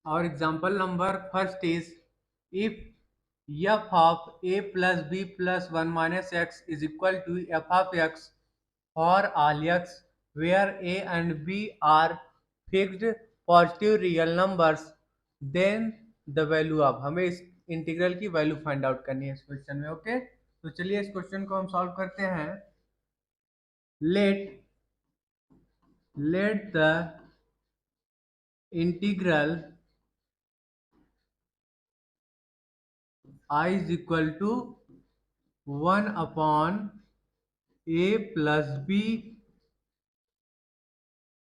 Our example number first is, if f of a plus b plus 1 minus x is equal to f of x for all x where a and b are fixed positive real numbers, then the value of, हमें इस integral की value find out करनी है इस question में। Okay, तो चलिए इस क्वेश्चन को हम सॉल्व करते हैं। Let the integral I is equal to 1 upon a plus b,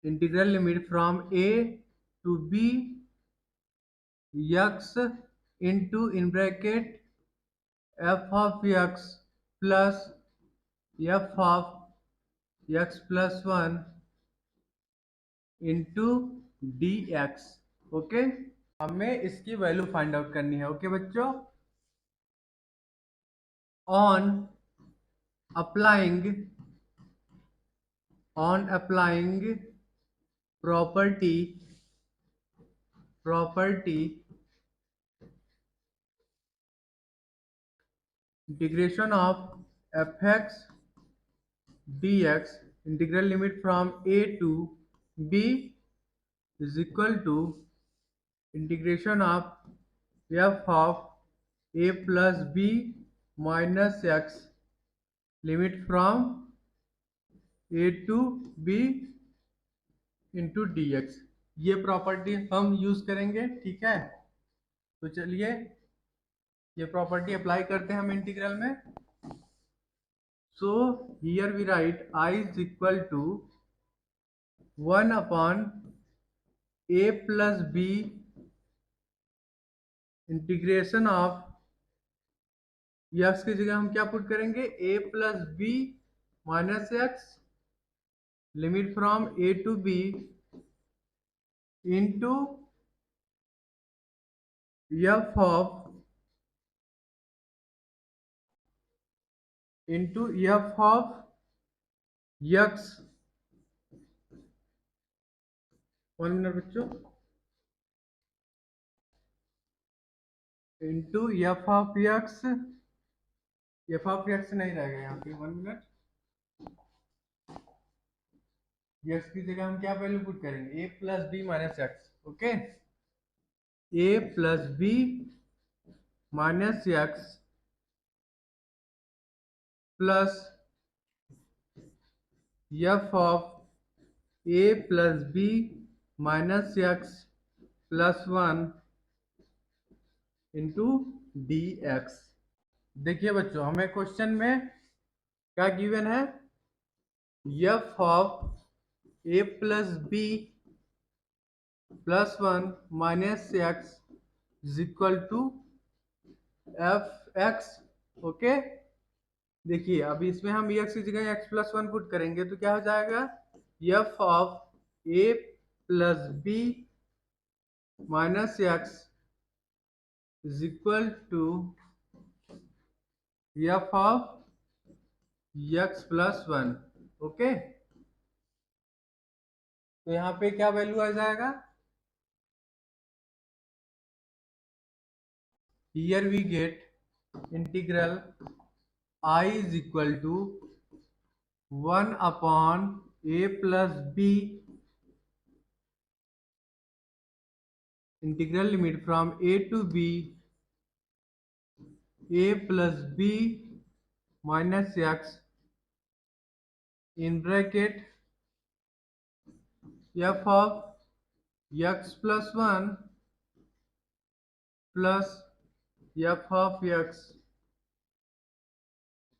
integral limit from a to b x into in bracket f of x plus f of x plus 1 into dx। Okay, हमें इसकी value find out करनी है। Okay बच्चों, on applying property integration of fx dx, integral limit from a to b is equal to integration of f of a plus b minus x, limit from a to b into dx। ये property हम use करेंगे, ठीक है। तो चलिए ये property apply करते हैं हम इंटीग्रल में। So here we write I is equal to 1 upon a plus b integration of x की जगह हम क्या पुट करेंगे, a plus B minus x, limit from a to b into f of x। 1 minute बच्चों, into f of x, नहीं रहेगा यहाँ पे। 1 मिनट, x की जगह हम क्या वैल्यू पुट करेंगे, a plus B minus x. Okay, a plus B minus x plus f of a plus B minus x plus 1 into D x. देखिए बच्चों, हमें क्वेश्चन में क्या गिवन है, f of a plus B plus 1 minus x is equal to f x. Okay, देखिए अभी इसमें हम x की जगह x प्लस 1 पुट करेंगे तो क्या हो जाएगा, f of a plus B minus x is equal to f of x plus 1। Okay, तो यहाँ पे क्या वैल्यू आ जाएगा, here we get integral I is equal to 1 upon a plus b, integral limit from a to b a plus b minus x in bracket f of x plus 1 plus f of x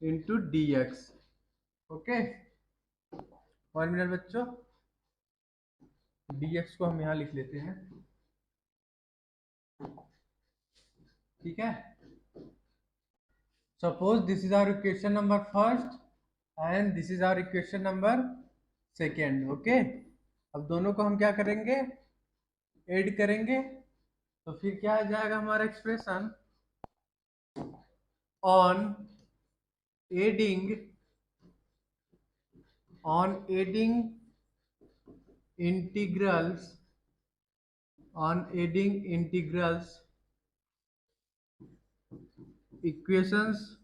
into dx। Okay, 1 minute बच्चों, dx को हम यहाँ लिख लेते हैं, ठीक है। Suppose this is our equation number first and this is our equation number second. Okay, अब दोनों को हम क्या करेंगे, ऐड करेंगे, तो फिर क्या आ जाएगा हमारा expression, on adding integrals on adding integrals equations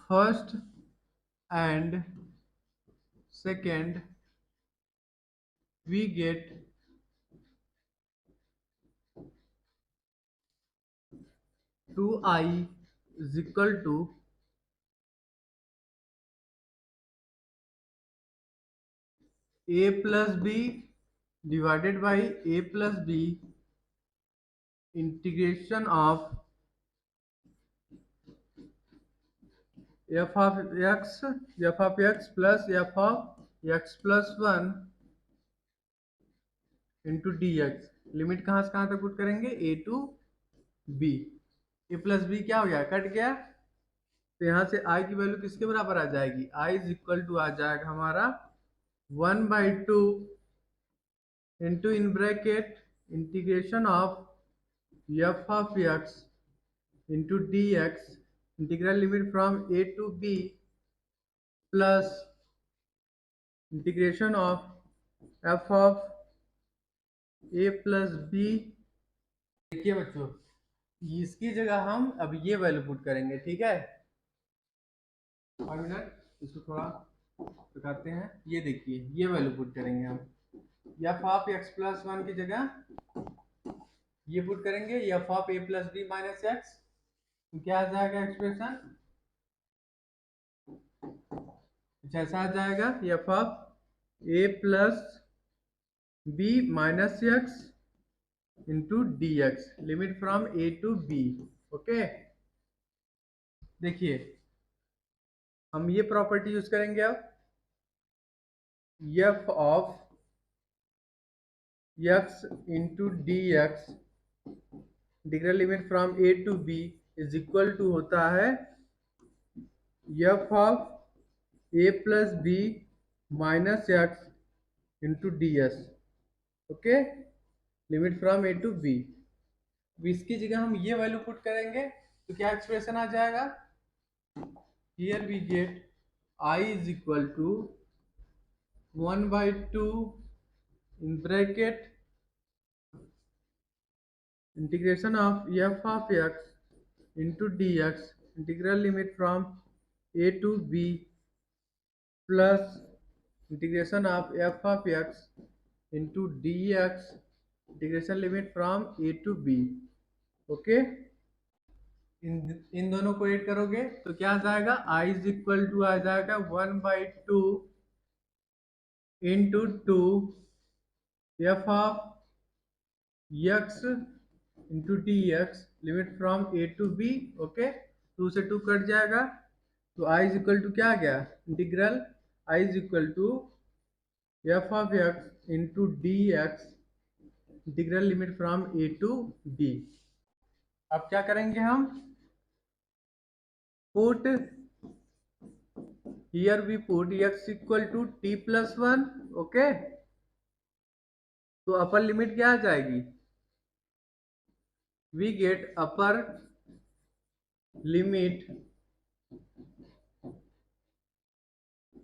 first and second, we get 2i is equal to a plus b divided by a plus b integration of f of x plus f of x plus 1 into D x. Limit कहाँ से कहाँ तक put करेंगे, a to b. A plus b क्या हो गया, cut गया, तो यहाँ से आई की वैल्यू किसके बराबर आ जाएगी, आई इज इक्वल टू आ जाएगा हमारा 1/2 into in bracket integration of F of X into D X, integral limit from A to B plus integration of F of A plus B. देखिए बच्चों, इसकी जगह हम अब ये वैल्यू पुट करेंगे, ठीक है। और मिनट इसको थोड़ा दिखाते हैं, ये देखिए ये वैल्यू पुट करेंगे हम, एफ ऑफ एक्स प्लस 1 की जगह ये पुट करेंगे F of A plus B minus X, तो क्या आ जाएगा एक्सप्रेशन, जैसा आ जाएगा F of A plus B minus X into D x, limit from A to B. Okay, देखिए हम ये प्रॉपर्टी यूज करेंगे अब, F of X into D X, integral limit from A to B is equal to होता है F of A plus B minus X into D S. Okay, limit from A to B. इसकी जगह हम ये value put करेंगे तो क्या expression आ जाएगा, here we get I is equal to 1/2 in bracket integration of f of x into dx, integral limit from a to b plus integration of f of x into dx, integration limit from a to b। Okay, इन दोनों को add करोगे तो क्या आ जाएगा, i is equal to आ जाएगा 1/2 into 2 f of x into D x, limit from A to B. Okay, 2 से 2 कट जाएगा, तो आई इज इक्वल टू क्या आ गया, integral I is equal to F of X into D X, integral limit from A to D. अब क्या करेंगे हम, put here we put x equal to t plus 1। Okay, तो upper limit क्या आ जाएगी, we get upper limit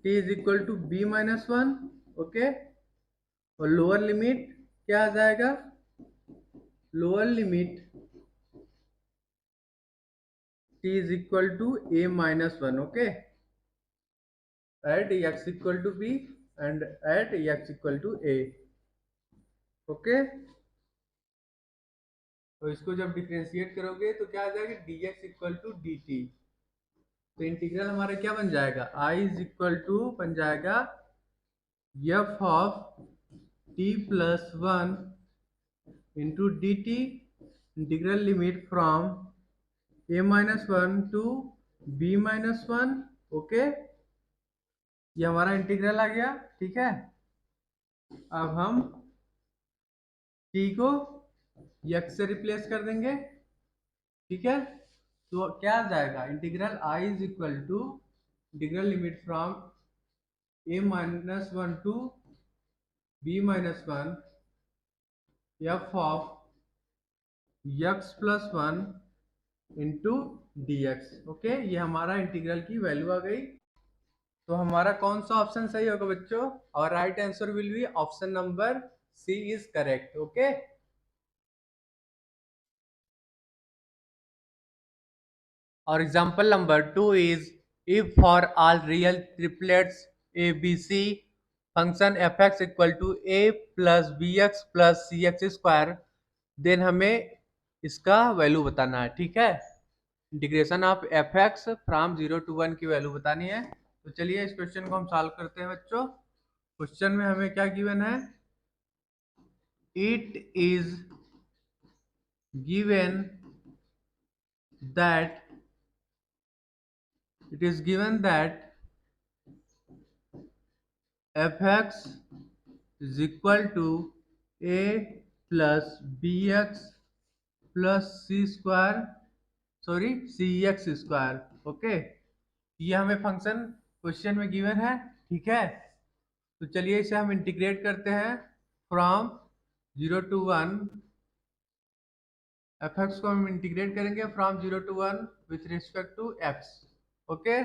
t is equal to b minus 1। Okay, और lower limit क्या आ जाएगा, lower limit t is equal to a minus 1। Okay, at x equal to b and at x equal to a। Okay, तो इसको जब differentiate करोगे तो क्या आ जाएगा, dx इक्वल टू dt, तो इंटीग्रल हमारा क्या बन जाएगा, i इज इक्वल टू बन जाएगा f of t plus 1 into D T, integral limit from a minus 1 to b minus 1। Okay, ये हमारा इंटीग्रल आ गया, ठीक है। अब हम t को x से रिप्लेस कर देंगे, ठीक है, तो क्या आ जाएगा, integral i is equal to integral limit from a minus 1 to b minus 1 f of x plus 1 into D x. Okay, ये हमारा इंटीग्रल की वैल्यू आ गई। तो हमारा कौन सा ऑप्शन सही होगा बच्चों, और right answer will be option number C is correct. Okay, और example number 2 is if for all real triplets a b c function fx equal to a plus bx plus cx square then हमें इसका value बताना है। ठीक है, integration of F X from 0 to 1 की value बतानी है। तो चलिए इस क्वेश्चन को हम सॉल्व करते हैं बच्चों। क्वेश्चन में हमें क्या गिवन है, it is given that F X is equal to A plus B X plus C square C X square. Okay, ये हमें फंक्शन क्वेश्चन में गिवन है। ठीक है, तो चलिए इसे हम इंटीग्रेट करते हैं फ्रॉम 0 to 1। एफ एक्स को हम इंटीग्रेट करेंगे from 0 to 1 with respect to X. Okay,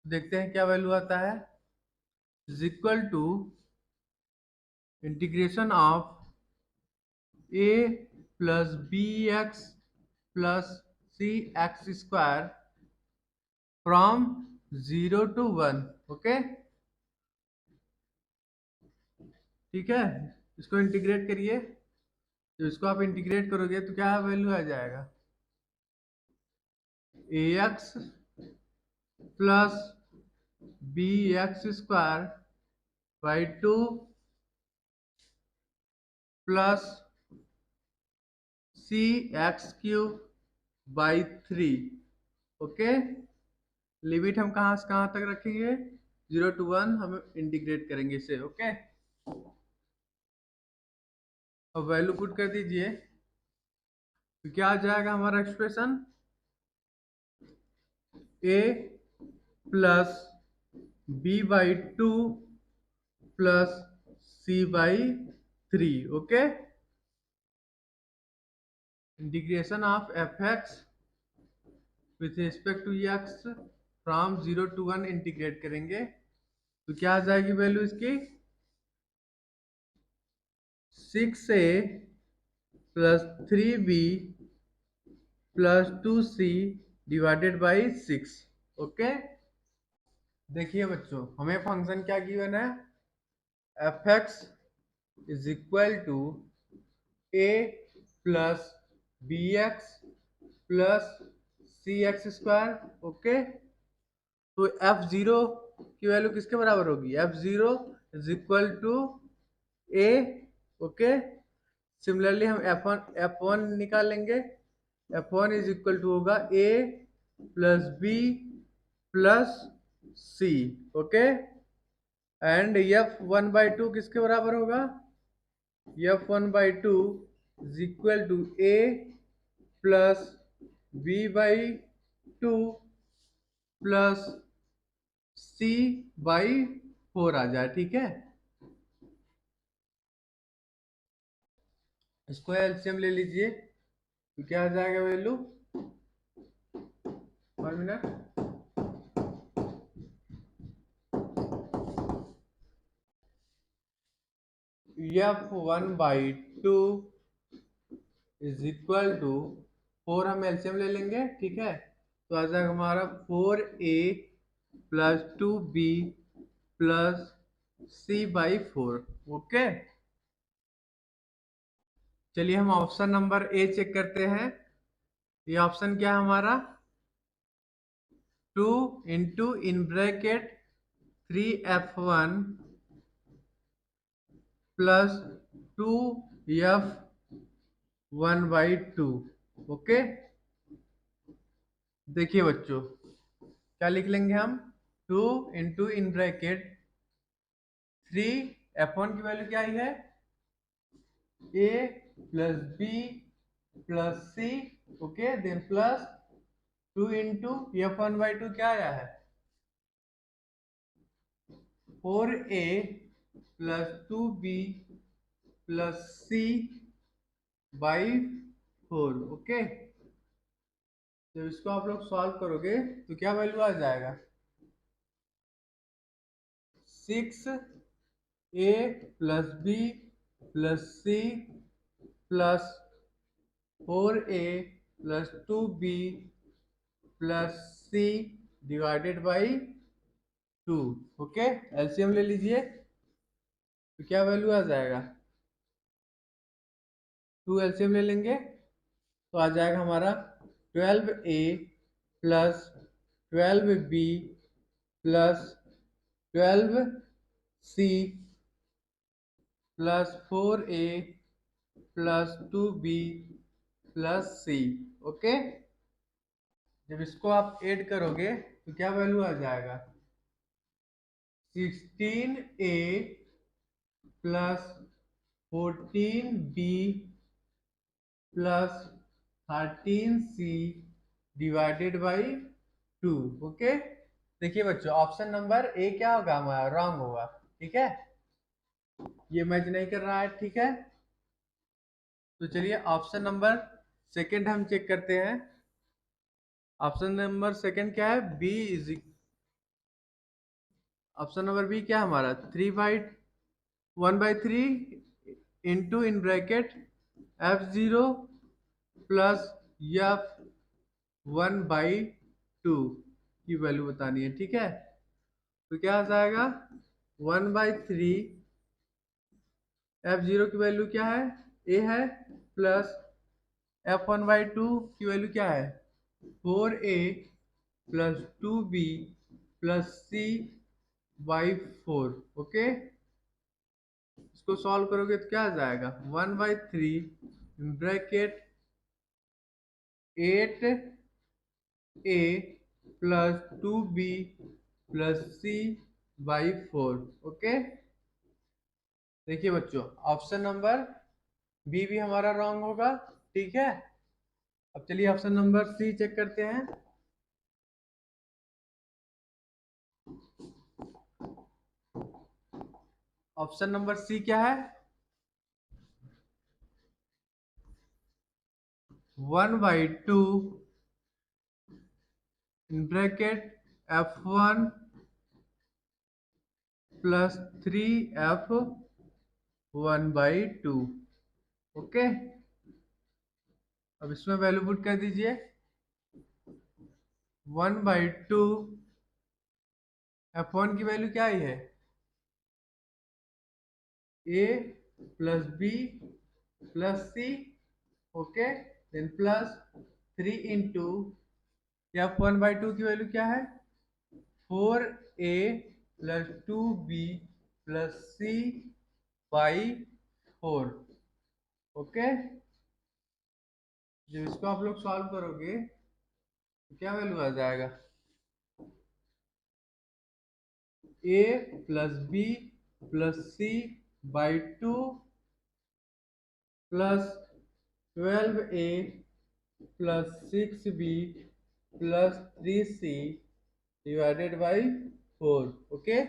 देखते हैं क्या वैल्यू आता है। Is equal to integration of A plus B X plus C X square from 0 to 1। Okay, ठीक है, इसको इंटीग्रेट करिए। तो इसको आप इंटीग्रेट करोगे तो क्या वैल्यू आ जाएगा, a x plus B x square by 2 plus C x cube by 3। Okay, limit हम कहाँ से कहाँ तक रखेंगे, 0 to 1 हम इंटीग्रेट करेंगे इसे। ओके, अब वैल्यू पुट कर दीजिए तो क्या आ जाएगा हमारा expression, A plus B by 2 plus C by 3। Okay, integration of F X with respect to X from 0 to 1 integrate करेंगे तो क्या आ जाएगी वैल्यू इसकी, 6a plus 3b plus 2c divided by 6। Okay, देखिए बच्चों हमें फंक्शन क्या गिवन है, F X is equal to A plus B X plus C X square. Okay, तो एफ जीरो की वैल्यू किसके बराबर होगी, f zero is equal to a. Okay, similarly हम एफ वन निकालेंगे, f one is equal to होगा a plus B plus c. Okay, and f 1/2 किसके बराबर होगा, f 1/2 is equal to A plus B by 2 plus C by 4 आ जाए। ठीक है, इसको एलसीएम ले लीजिए तो क्या आ जाएगा value, 1 minute, F 1/2 is equal to 4, हम एलसीएम ले लेंगे। ठीक है, तो आ जाएगा हमारा 4a plus 2b plus C by 4। Okay, चलिए हम ऑप्शन नंबर ए चेक करते हैं। ये ऑप्शन क्या है हमारा, 2 into in bracket 3f1 plus 2f1/2। Okay, देखिए बच्चों क्या लिख लेंगे हम, 2 इंटू इन ब्रैकेट 3f1 की वैल्यू क्या आई है, a plus B plus c. Okay, then plus 2 into f1/2 क्या आया है, 4a plus 2b plus C by 4। Okay, जब इसको आप लोग सॉल्व करोगे तो क्या वैल्यू आ जाएगा, 6a plus B plus C plus 4a plus 2b plus C divided by 2। Okay, LCM ले लीजिए तो क्या वैल्यू आ जाएगा, 2 एलसीएम ले लेंगे तो आ जाएगा हमारा 12a plus 12b plus 12c plus 4a plus 2b plus c। Okay, जब इसको आप ऐड करोगे तो क्या वैल्यू आ जाएगा, 16a plus 14b plus 13c divided by 2। Okay, देखिए बच्चों, ऑप्शन नंबर ए क्या होगा हमारा, रॉन्ग होगा। ठीक है, ये मैच नहीं कर रहा है। ठीक है, तो चलिए ऑप्शन नंबर सेकंड हम चेक करते हैं। ऑप्शन नंबर सेकंड क्या है, B is, option number B क्या है हमारा, 1/3 into in bracket f0 plus f1/2 की वैल्यू बतानी है। ठीक है, तो क्या आ जाएगा, 1/3 f0 की वैल्यू क्या है, a है, प्लस f1/2 की वैल्यू क्या है, 4a plus 2b plus c by 4। Okay, इसको सॉल्व करोगे तो क्या आ जाएगा, 1/3 bracket 8a plus 2b plus c by 4। Okay, देखिए बच्चों, ऑप्शन नंबर बी भी हमारा रॉन्ग होगा। ठीक है, अब चलिए ऑप्शन नंबर सी चेक करते हैं। ऑप्शन नंबर सी क्या है, 1/2 in bracket f1 plus 3f1/2। Okay, अब इसमें वैल्यू पुट कर दीजिए, 1/2 f1 की वैल्यू क्या आई है, a plus b plus c। Okay, then plus 3 into f1/2 की वैल्यू क्या है, 4a plus 2b plus c by 4। Okay, जब इसको आप लोग सॉल्व करोगे तो क्या वैल्यू आ जाएगा, a plus b plus c by 2 plus 12a plus 6b plus 3c divided by 4। Okay,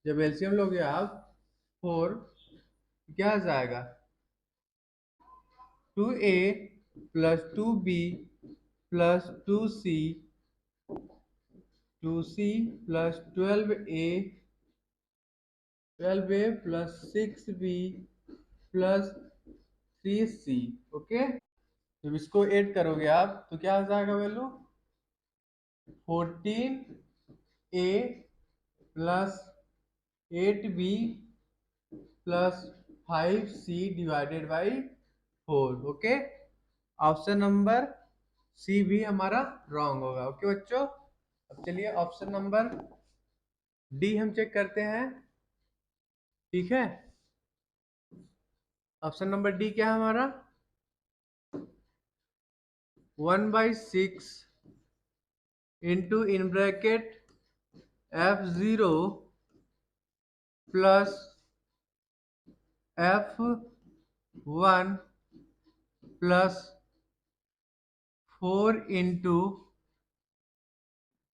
जब एलसीएम लोगे आप 4 क्या आ जाएगा, 2a plus 2b plus 2c plus 12a plus 6b plus 3c। Okay, जब इसको ऐड करोगे आप तो क्या आ जाएगा value, 14a plus 8b plus 5c divided by 4। Okay, option number C भी हमारा रॉन्ग होगा। ओके बच्चों, अब चलिए ऑप्शन नंबर डी हम चेक करते हैं। ठीक है, ऑप्शन नंबर डी क्या है हमारा, 1/6 into in bracket f0 plus f1 plus 4 into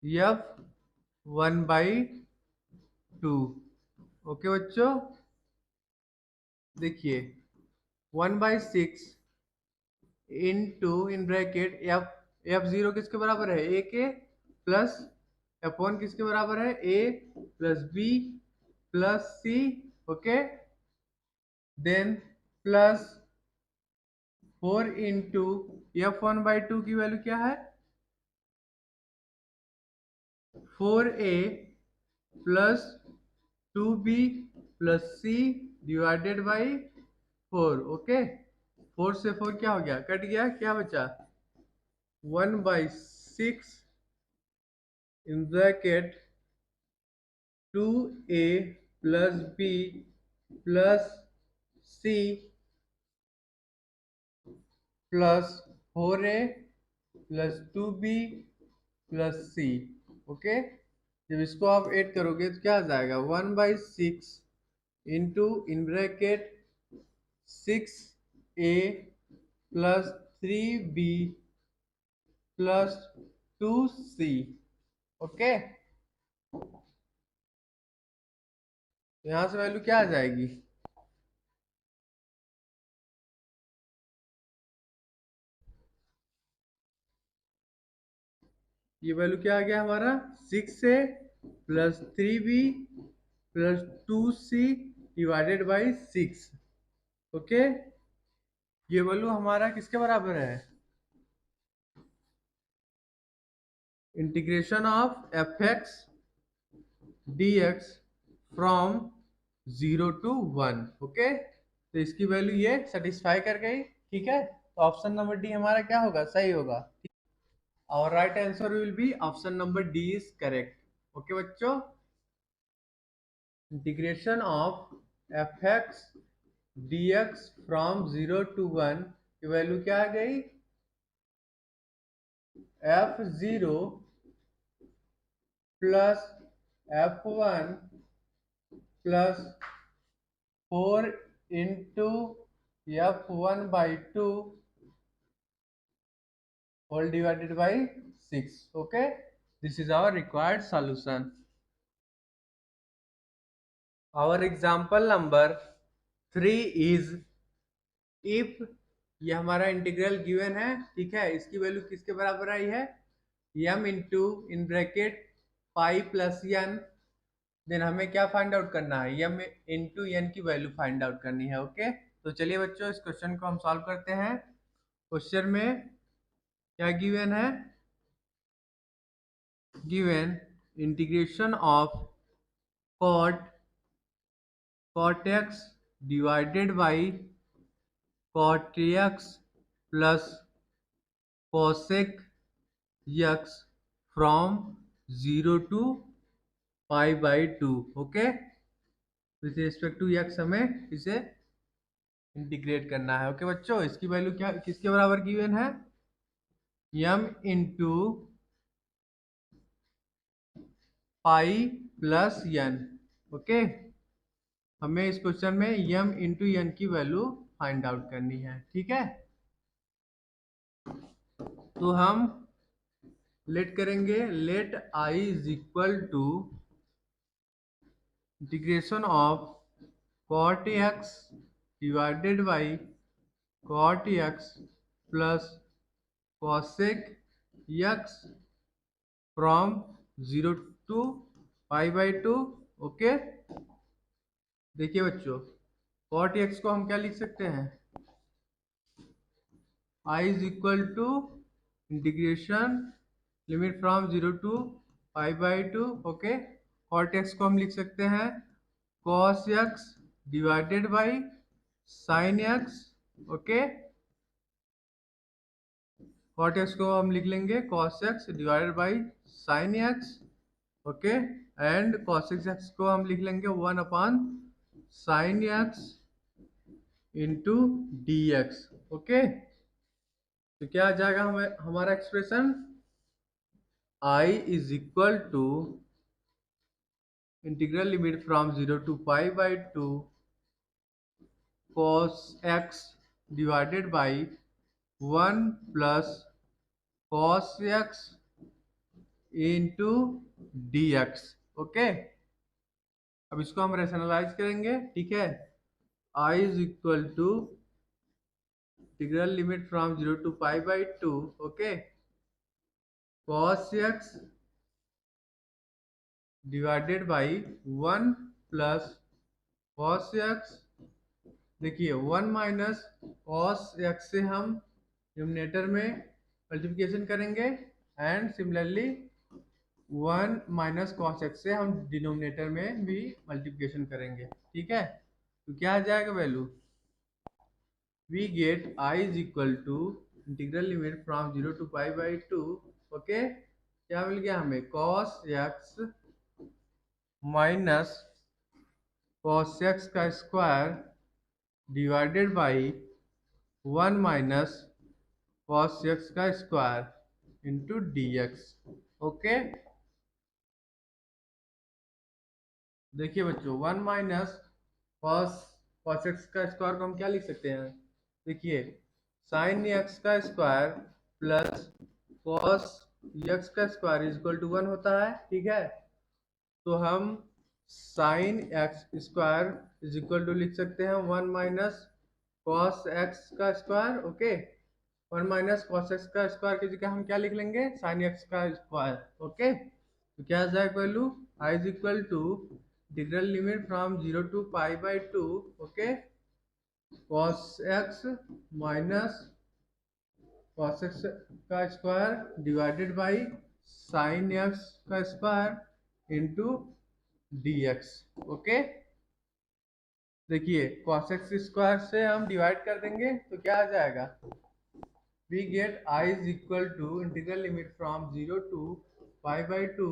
f1/2। Okay बच्चों, देखिए 1/6 इंटू इन ब्रैकेट f0 किसके बराबर है, a के, प्लस f1 किसके बराबर है, a plus b plus c। Okay, then plus 4 into f1/2 की वैल्यू क्या है, 4a plus 2b plus c divided by 4। Okay, 4 से 4 क्या हो गया, कट गया, क्या बचा 1/6 in bracket 2a plus b plus c plus 4a plus 2b plus c। Okay, जब इसको आप ऐड करोगे तो क्या आ जाएगा 1/6 into in bracket 6a plus 3b plus 2c। Okay, तो यहाँ से वैल्यू क्या आ जाएगी, ये वैल्यू क्या आ गया हमारा 6a plus 3b plus 2c divided by 6। Okay, ये वैल्यू हमारा किसके बराबर है, integration of F x D x from 0 to 1। Okay, तो इसकी वैल्यू ये सेटिस्फाई कर गई। ठीक है, तो ऑप्शन नंबर डी हमारा क्या होगा, सही होगा। और right answer will be option number d is correct. Okay बच्चों, integration of F x D x from 0 to 1 की वैल्यू क्या आ गई, f0 plus f1 plus 4 into f1/2 whole divided by 6। okay, this is our required solution। our example number 3 is if ये हमारा integral given है। ठीक है, इसकी वैल्यू किसके बराबर आई है, m into in bracket pi plus n। Then हमें क्या फाइंड आउट करना है, m इंटू n की वैल्यू फाइंड आउट करनी है। ओके, तो चलिए बच्चों इस क्वेश्चन को हम सॉल्व करते हैं। क्वेश्चन में क्या गिवन है, given integration of cot x divided by cot x plus cosec x from 0 to π/2। Okay, with respect to x हमें इसे इंटीग्रेट करना है। ओके बच्चों, इसकी वैल्यू क्या किसके बराबर गिवन है, m into pi plus n। Okay, हमें इस क्वेश्चन में m इंटू n की वैल्यू फाइंड आउट करनी है। ठीक है, तो हम लेट करेंगे, let i is equal to integration of cot x divided by cot x plus cosec x from 0 to π/2। Okay, देखिए बच्चों, cot x को हम क्या लिख सकते हैं, i is equal to integration limit from 0 to π/2। Okay, cot x को हम लिख सकते हैं cos x divided by sin x। Okay, cot x को हम लिख लेंगे cos x divided by sin x। Okay, and cos x को हम लिख लेंगे 1/sin x into D x. Okay, तो क्या आ जाएगा हमारा expression, i is equal to integral limit from 0 to π/2 cos x divided by 1 plus cos x into D x. Okay, अब इसको हम रेशनलाइज करेंगे। ठीक है, i is equal to integral limit from 0 to π/2 okay cos x divided by 1 plus cos x। देखिए 1 minus cos x से हम numerator में मल्टीप्लिकेशन करेंगे and similarly one minus cos x से हम डिनोमिनेटर में भी मल्टीप्लिकेशन करेंगे, ठीक है। तो क्या आ जाएगा value, we get I is equal to integral limit from 0 to π/2, okay. क्या मिल गया हमें, cos x minus cos x का square divided by 1 minus cos x का square into D x, okay. देखिए बच्चों, 1 माइनस कॉस कॉस एक्स का square को हम क्या लिख सकते हैं, देखिए साइन एक्स का स्क्वायर प्लस कॉस एक्स का स्क्वायर इज इक्वल टू 1 होता है, ठीक है। तो हम sine x square is equal to लिख सकते हैं 1 माइनस कॉस एक्स का square, okay. 1 minus cos x का स्क्वायर की जगह हम क्या लिख लेंगे, साइन एक्स का स्क्वायर, ओके। तो क्या आ जाएगा value, I is equal to integral limit from 0 to π/2, okay, cos x minus cos x का square divided by sine x का square into D x, okay. देखिए कॉस एक्स स्क्वायर से हम डिवाइड कर देंगे तो क्या आ जाएगा, we get I is equal to integral limit from 0 to π/2,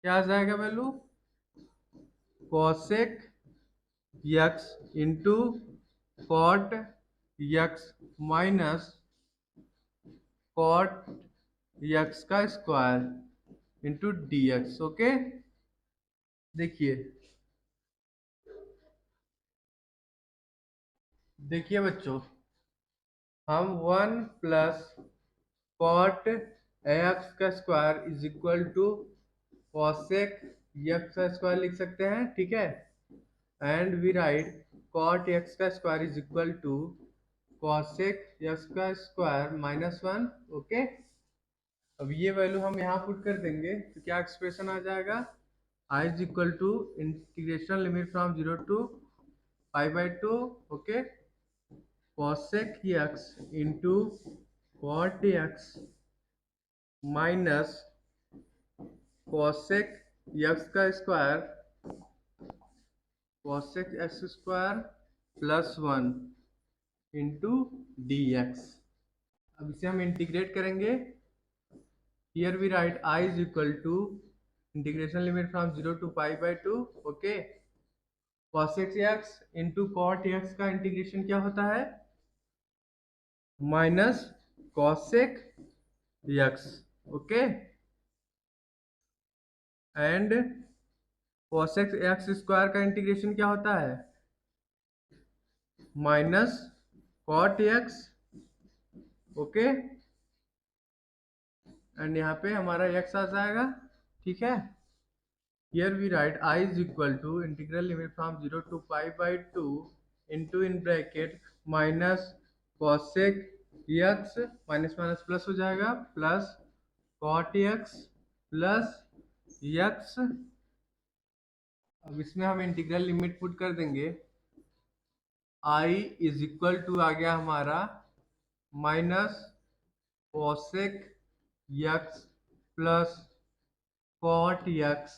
क्या आ जाएगा value, cosec x into cot x minus cot x का square into D x, okay. देखिए देखिए बच्चों, हम 1 प्लस कॉट एक्स का square is equal to cosec x का स्क्वायर लिख सकते हैं, ठीक है। And we right cot x का square is equal to cosec x का स्क्वायर माइनस 1, ओके। अब ये वैल्यू हम यहाँ पुट कर देंगे तो क्या एक्सप्रेशन आ जाएगा, I is equal to integration limit from 0 to π/2, okay, cosec x into cot x minus cosec x का square cosec x square plus 1 into D x. अब इसे हम इंटीग्रेट करेंगे, here we write I is equal to integration limit from 0 to π/2, okay, cosec x into cot x का integration क्या होता है, minus cosec x, okay, and cosec x square का integration क्या होता है, minus cot x, okay, and यहाँ पे हमारा एक्स आ जाएगा, ठीक है। Here we write I is equal to integral limit from 0 to π/2 into in bracket minus cosec x minus minus plus हो जाएगा plus cot x plus x. अब इसमें हम इंटीग्रल लिमिट पुट कर देंगे, आई इज इक्वल टू आ गया हमारा minus cosec x plus cot x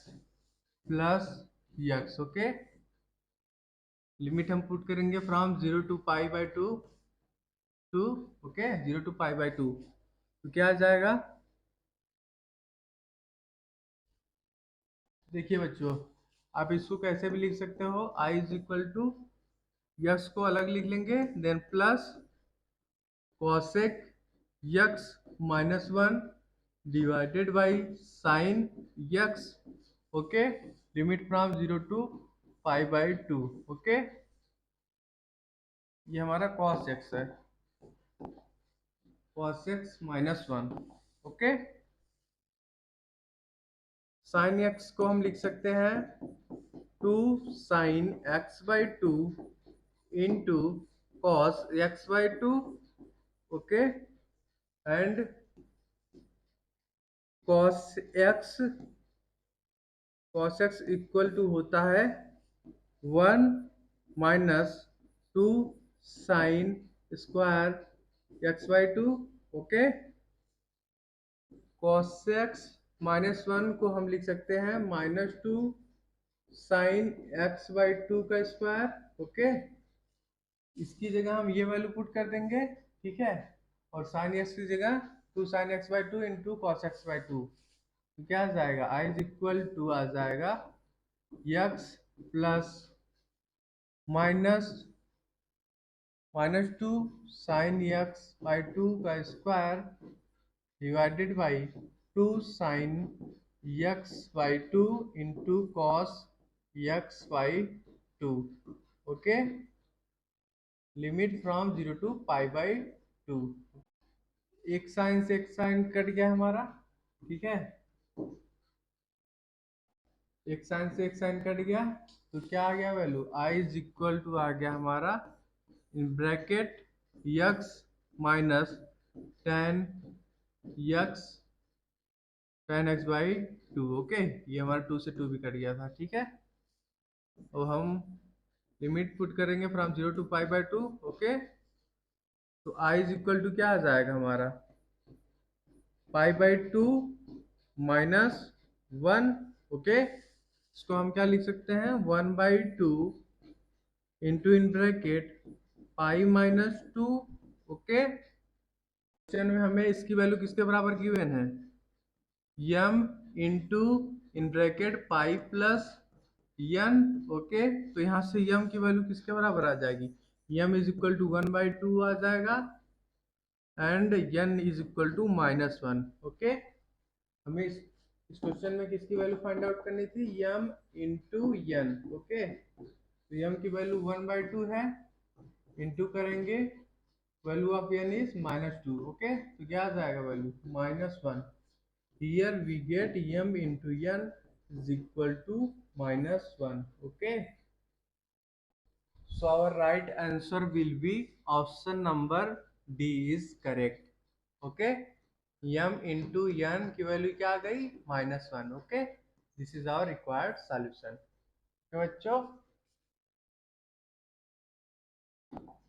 plus x, okay. Limit हम पुट करेंगे from 0 to π/2 to, okay, 0 to π/2, तो क्या आ जाएगा, देखिए बच्चों, आप इसको कैसे भी लिख सकते हो, I is equal to x को अलग लिख लेंगे then plus cosec x minus 1 divided by sine x, okay, limit from 0 to π/2, okay. ये हमारा कॉस एक्स है, cos x minus 1, okay. Sine x को हम लिख सकते हैं 2 sine x/2 into cos x/2, okay, and cos x equal to होता है 1 minus 2 sine square x/2, okay, cos x -1 को हम लिख सकते हैं -2 साइन एक्स बाई 2 का स्क्वायर। ओके, इसकी जगह हम ये वैल्यू पुट कर देंगे, ठीक है। और साइन एक्स की जगह 2 sine X by 2 into cos X by 2, तो क्या आ जाएगा, आई इज इक्वल टू आ जाएगा X plus -2 sine X by 2 का square divided by 2 sine X by 2 into cos X by 2। Okay, limit from 0 to pi by 2। एक sign से एक साइन कट गया हमारा, ठीक है, एक साइन से एक साइन कट गया, तो क्या आ गया value, I is equal to आ गया हमारा in bracket x minus tan x tan x by 2। Okay, ये हमारा 2 से 2 भी कट गया था, ठीक है। और हम लिमिट पुट करेंगे from 0 to pi by 2। Okay, तो आई इज इक्वल टू क्या आ जाएगा हमारा, पाई बाई 2 माइनस 1। ओके, इसको हम क्या लिख सकते हैं, 1/2 into in bracket pi minus 2। Okay, question में हमें इसकी वैल्यू किसके बराबर गिवन है, m into in bracket pi plus n. Okay, तो यहाँ से यम की वैल्यू किसके बराबर आ जाएगी, यम इज इक्वल टू 1/2 आ जाएगा and N is equal to -1। Okay, हमें इस क्वेश्चन में किसकी वैल्यू फाइंड आउट करनी थी, यम इंटू यन। ओके, तो यम की वैल्यू 1/2 है, इंटू करेंगे value of N is -2। Okay, तो क्या आ जाएगा value -1। Here we get M into N is equal to -1। Okay, so our right answer will be option number D is correct। Okay, m into n की value क्या आ गई, -1। Okay, this is our required solution. बच्चों,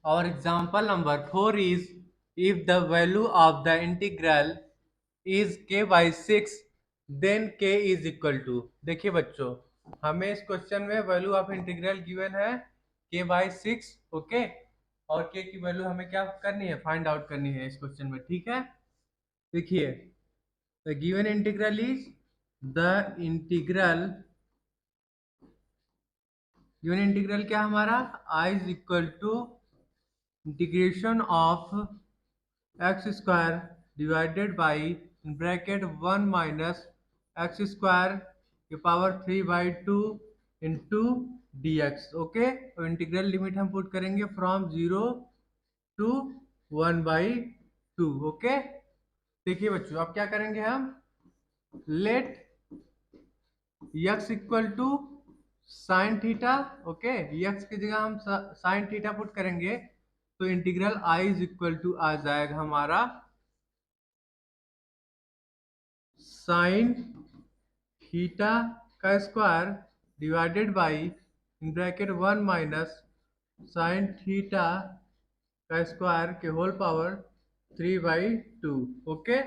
our example number 4 is if the value of the integral is k by 6 then k is equal to। देखिए बच्चों, हमें इस question में वैल्यू ऑफ इंटीग्रल गिवन है k by 6। ओके, और k की value हमें क्या करनी है, फाइंड आउट करनी है इस क्वेश्चन में, ठीक है। देखिए, the given integral is the given integral क्या हमारा, I is equal to integration of x square divided by bracket 1 minus x square के power 3/2 into D x. Okay, और इंटीग्रल लिमिट हम पुट करेंगे फ्रॉम 0 टू 1/2। ओके, देखिए बच्चों, अब क्या करेंगे हम, let x equal to sine theta. Okay, x की जगह हम साइन थीटा पुट करेंगे, तो integral I is equal to आ जाएगा हमारा साइन थीटा का square divided by in bracket 1 minus sine theta का स्क्वायर के होल पावर 3/2। ओके,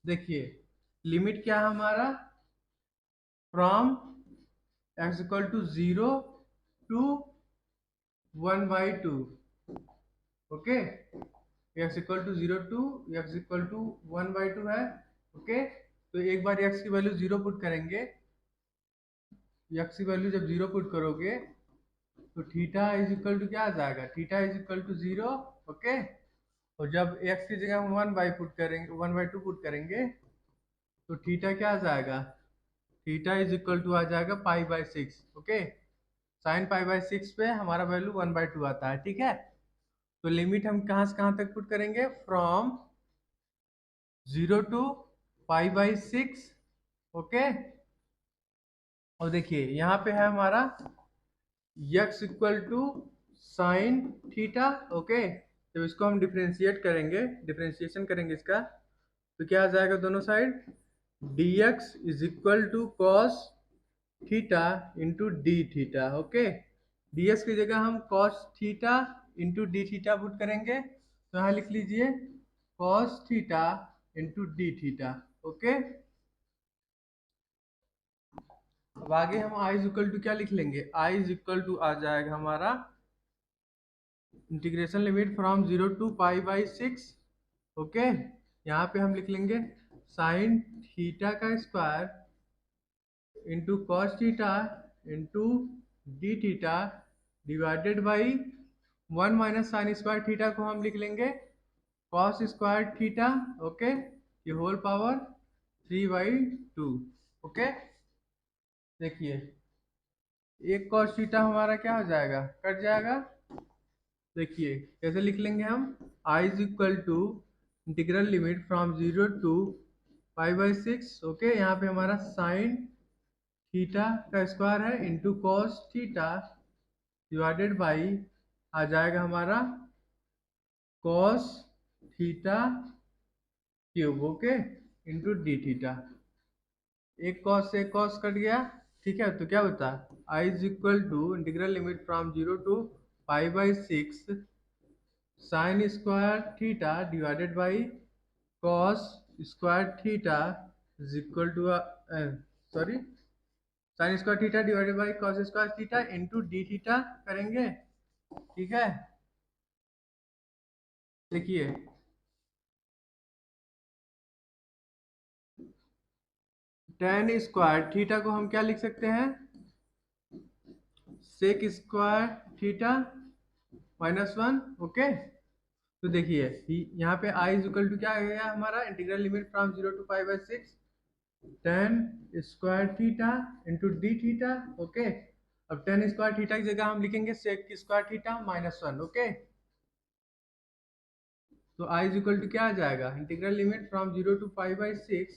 देखिए लिमिट क्या है हमारा, from x equal to 0 to 1/2। Okay, x equal to 0 to x equal to 1/2 है। ओके, तो एक बार x की वैल्यू 0 पुट करेंगे, x की वैल्यू जब 0 पुट करोगे तो थीटा इज इक्वल टू क्या आ जाएगा, theta is equal to 0। Okay, और जब x की जगह हम 1/2 पुट करेंगे तो थीटा क्या आ जाएगा, थीटा इज इक्वल टू आ जाएगा π/6। ओके, साइन π/6 पे हमारा वैल्यू 1/2 आता है, ठीक है। तो लिमिट हम कहाँ से कहाँ तक पुट करेंगे, फ्रॉम 0 टू π/6। ओके, और देखिए यहाँ पे है हमारा x equal to sine theta. Okay, जब इसको हम डिफ्रेंशिएट करेंगे, डिफ्रेंशिएशन करेंगे इसका, तो क्या आ जाएगा दोनों side, dx is equal to cos theta into D theta. Okay, dx की जगह हम cos theta into D theta put करेंगे, तो यहाँ लिख लीजिए cos theta into D theta. Okay, अब आगे हम i इज इक्वल टू क्या लिख लेंगे, i इज इक्वल टू आ जाएगा हमारा integration limit from 0 to pi by 6। Okay, यहाँ पे हम लिख लेंगे साइन थीटा का square into cos theta into D theta divided by 1 minus sine square theta को हम लिख लेंगे कॉस स्क्वायर थीटा। ओके, ये होल पावर 3/2। ओके, देखिए एक कॉस थीटा हमारा क्या हो जाएगा, कट जाएगा। देखिए कैसे लिख लेंगे हम, I is equal to integral limit from 0 to pi by 6। Okay, यहाँ पे हमारा साइन थीटा का स्क्वायर है into cos theta divided by आ जाएगा हमारा cos theta cube. Okay, into D theta, एक कॉस से एक कॉस कट गया। ठीक है, तो क्या होता है I is equal to integral limit from 0 to pi by 6 sine square theta divided by cos square theta is equal to sorry sine square theta divided by cos square theta into D theta करेंगे। ठीक है, देखिए tan square theta को हम क्या लिख सकते हैं, सेक स्क्वायर थीटा -1। ओके, तो देखिए यहाँ पे आई इज इक्वल टू क्या आ गया हमारा integral limit from 0 to pi by 6 tan square theta into D theta. Okay, अब tan स्क्वायर थीटा की जगह हम लिखेंगे सेक स्क्वायर थीटा -1। ओके, तो आई इज इक्वल टू क्या आ जाएगा integral limit from 0 to pi by 6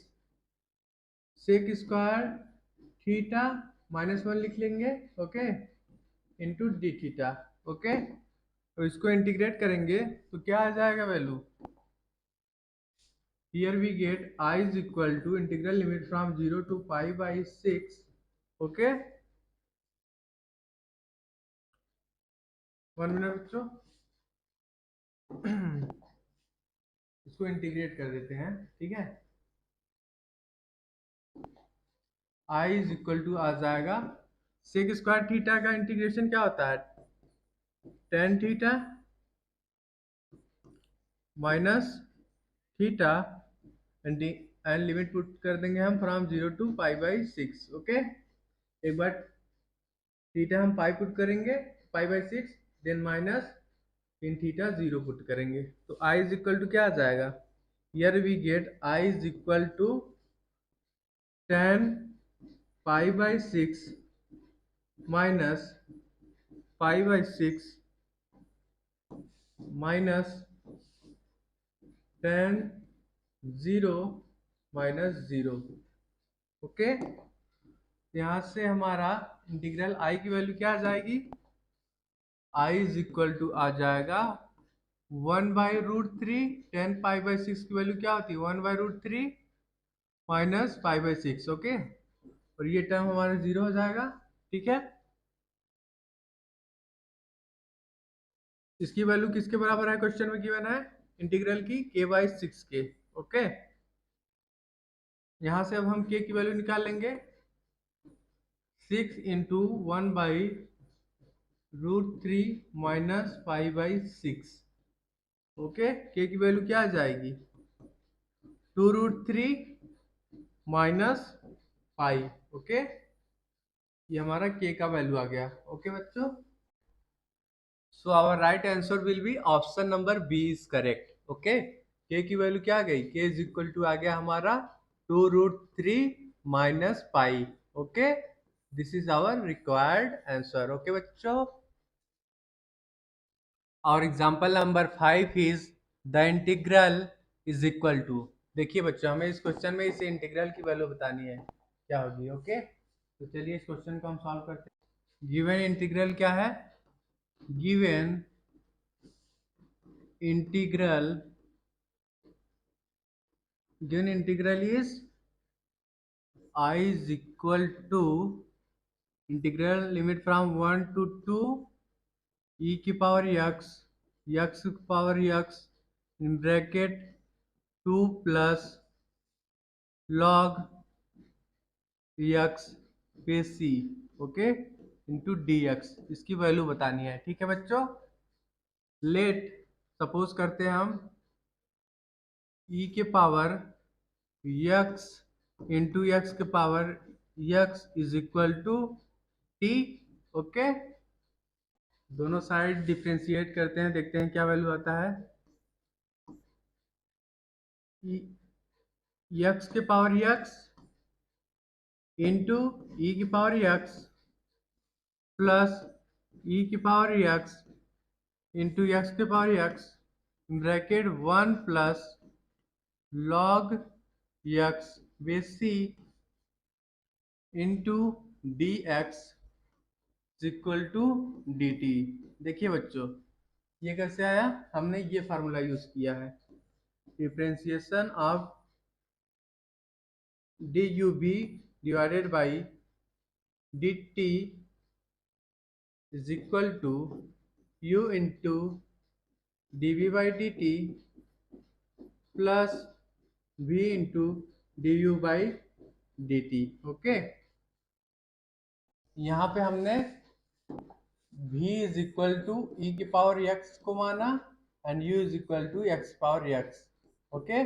sec square theta -1 लिख लेंगे। Okay, into D theta. Okay, तो इसको इंटीग्रेट करेंगे तो क्या आ जाएगा value, here we get I is equal to integral limit from 0 to pi by 6। okay, 1 minute बच्चों, इसको इंटीग्रेट कर देते हैं। ठीक है, I इज इक्वल टू आ जाएगा सेक स्क्वायर थीटा का इंटीग्रेशन क्या होता है tan theta minus theta and limit put कर देंगे हम from 0 to pi by 6। Okay, एक बार थीटा हम पाई पुट करेंगे pi by 6 then minus in theta 0 put करेंगे तो आई इज इक्वल टू क्या आ जाएगा, here we get I is equal to tan pi by 6 minus pi by 6 minus tan 0 minus 0। Okay, यहाँ से हमारा इंटीग्रल आई की वैल्यू क्या आ जाएगी, आई इज इक्वल टू आ जाएगा 1/√3। tan पाई बाई 6 की वैल्यू क्या होती है 1/√3 माइनस पाई बाई 6। ओके, और ये टर्म हमारा 0 हो जाएगा। ठीक है, इसकी वैल्यू किसके बराबर है क्वेश्चन में गिवन है, इंटीग्रल की k/6 के। ओके, यहाँ से अब हम k की वैल्यू निकाल लेंगे 6 into 1/√3 minus pi by 6। Okay, k की वैल्यू क्या आ जाएगी 2√3 माइनस पाई। ओके, ये हमारा k का वैल्यू आ गया। ओके बच्चों, so our right answer will be option number B is correct. Okay, k की वैल्यू क्या आ गई, k इज इक्वल टू आ गया हमारा 2√3 minus pi. Okay, this is our required answer. Okay बच्चों, और example number 5 is the integral is equal to. देखिए बच्चों, हमें इस क्वेश्चन में इस इंटीग्रल की वैल्यू बतानी है क्या होगी। ओके, तो चलिए इस क्वेश्चन को हम सॉल्व करते हैं। गिवन इंटीग्रल क्या है, given integral is I is equal to integral limit from 1 to 2 e की पावर x की power x in bracket 2 plus log x base C, okay, into D x, इसकी value बतानी है। ठीक है बच्चों, लेट सपोज करते हैं हम ई के पावर यक्स इंटू एक्स के power x is equal to T, okay. दोनों साइड डिफ्रेंशिएट करते हैं, देखते हैं क्या वैल्यू आता है। यक्स के पावर यक्स इंटू ई की पावर यक्स प्लस ई की पावर यक्स इंटू एक्स के power x bracket 1 plus log x base C into D x equal to D T. देखिए बच्चों, ये कैसे आया, हमने ये फार्मूला यूज किया है, differentiation of D U B divided by D T is equal to U into D V by D T plus V into D you by D T, okay. यहाँ पे हमने v is equal to e की power x को माना and u is equal to x power x, okay.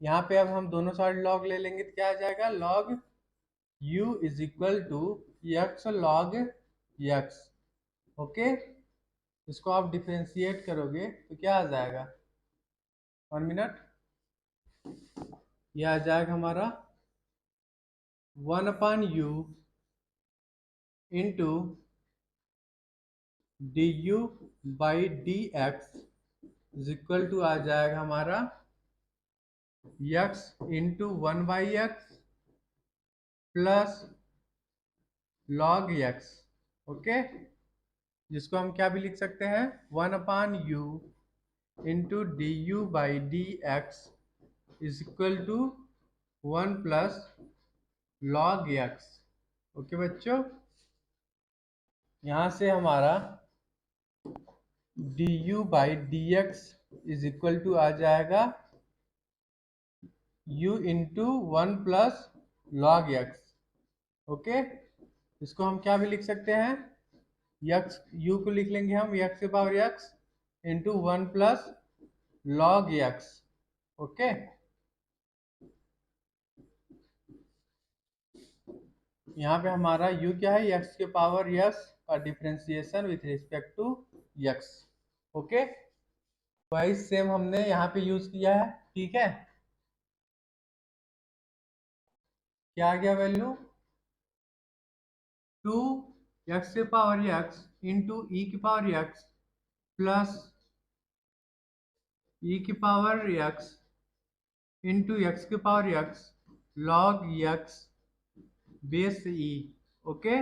यहाँ पे अब हम दोनों साइड लॉग ले लेंगे तो क्या आ जाएगा, log u is equal to x log x, okay. इसको आप डिफ्रेंशिएट करोगे तो क्या आ जाएगा, 1 मिनट, यह आ जाएगा हमारा 1/u into D you by d x is equal to आ जाएगा हमारा x into 1/x plus log x, okay. जिसको हम क्या भी लिख सकते हैं, 1/u into D you by d x is equal to 1 plus log x, okay बच्चों। यहाँ से हमारा d you by d x is equal to आ जाएगा u into 1 plus log x, okay. इसको हम क्या भी लिख सकते हैं, यक्स u को लिख लेंगे हम एक्स के power x into 1 plus log x, okay. यहाँ पे हमारा u क्या है, एक्स के पावर यक्स का differentiation with respect to x, okay. वही सेम हमने यहाँ पे यूज किया है, ठीक है। क्या आ गया वैल्यू, 2 एक्स के पावर एक्स इंटू ई की पावर एक्स प्लस ई की पावर एक्स इंटू एक्स की power x log x base e, okay,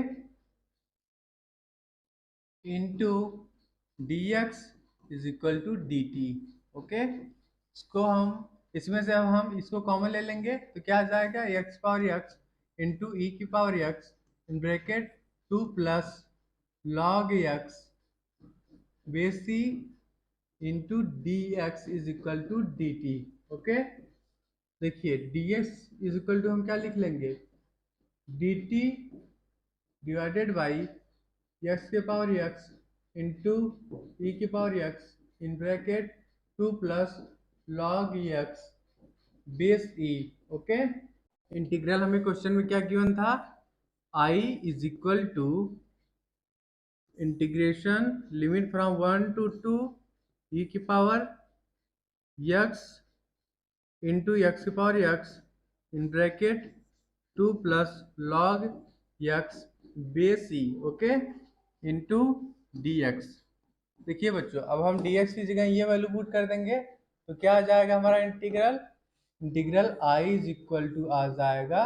into D x is equal to D T, okay. इसको हम इसमें से अब हम इसको कॉमन ले लेंगे तो क्या आ जाएगा, x power x into e की power x in bracket 2 plus log x base C into D x is equal to D T, okay. देखिए d x is equal to हम क्या लिख लेंगे, d T divided by x के power x into e की power x in bracket 2 plus log x base e, okay. Integral हमें question में क्या गिवन था, I is equal to integration limit from 1 to 2 e की power x into x की power x in bracket 2 plus log x base e, okay, into D x. देखिए बच्चों, अब हम डी एक्स की जगह ये वैल्यू पुट कर देंगे तो क्या आ जाएगा हमारा integral, integral I is equal to आ जाएगा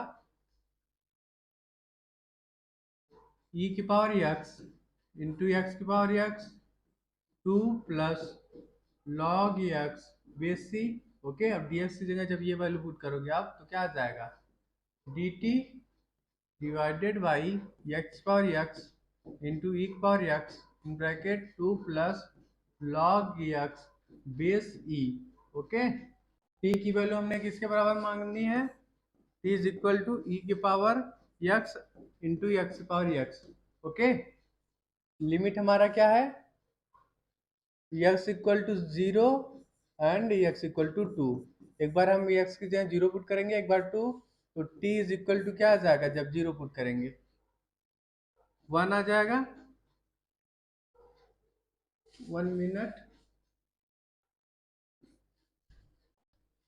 ई की पावर एक्स इंटू एक्स की power x 2 plus log x base सी, ओके। अब डी एक्स की जगह जब ये वैल्यू पुट करोगे आप तो क्या आ जाएगा, D T divided by x power x into e power x in bracket 2 plus log x base e, okay. T की वैल्यू हमने किसके बराबर मांगनी है, T is equal to e की power x into x power x. Okay, limit हमारा क्या है, x equal to 0 and x equal to 2। एक बार हम एक्स की जगह 0 पुट करेंगे, एक बार 2, तो t इज इक्वल टू क्या आ जाएगा, जब 0 पुट करेंगे 1 आ जाएगा। 1 मिनट,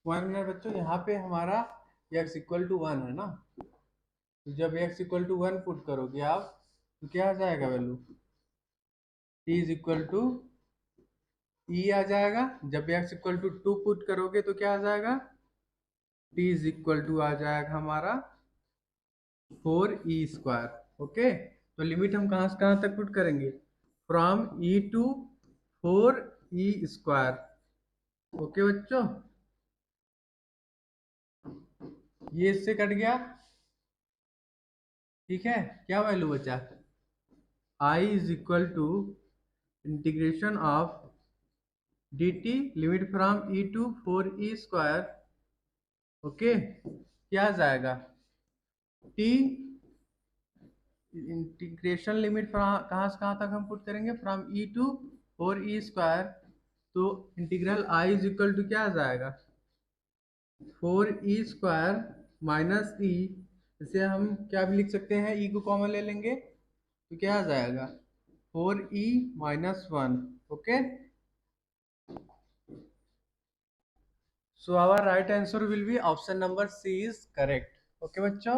1 मिनट बच्चों, यहाँ पे हमारा x इक्वल टू 1 है ना, तो जब x इक्वल टू 1 पुट करोगे आप, तो क्या आ जाएगा value, t is equal to e आ जाएगा। जब x इक्वल टू 2 पुट करोगे तो क्या आ जाएगा, t इज इक्वल टू आ जाएगा हमारा 4e²। ओके, तो लिमिट हम कहाँ से कहाँ तक पुट करेंगे, from e to 4e²। Okay बच्चों, ये इससे कट गया, ठीक है। क्या वैल्यू बचा, i is equal to integration of dt limit from e to 4e²। ओके, क्या आ जाएगा, t इंटीग्रेशन लिमिट कहाँ से कहाँ तक हम पुट करेंगे, फ्रॉम e टू 4e²। तो integral i is equal to क्या आ जाएगा, 4e² माइनस e। इसे हम क्या भी लिख सकते हैं, e को कॉमन ले लेंगे तो क्या आ जाएगा, 4e-1। Okay, so our right answer will be option number C is correct। Okay बच्चों।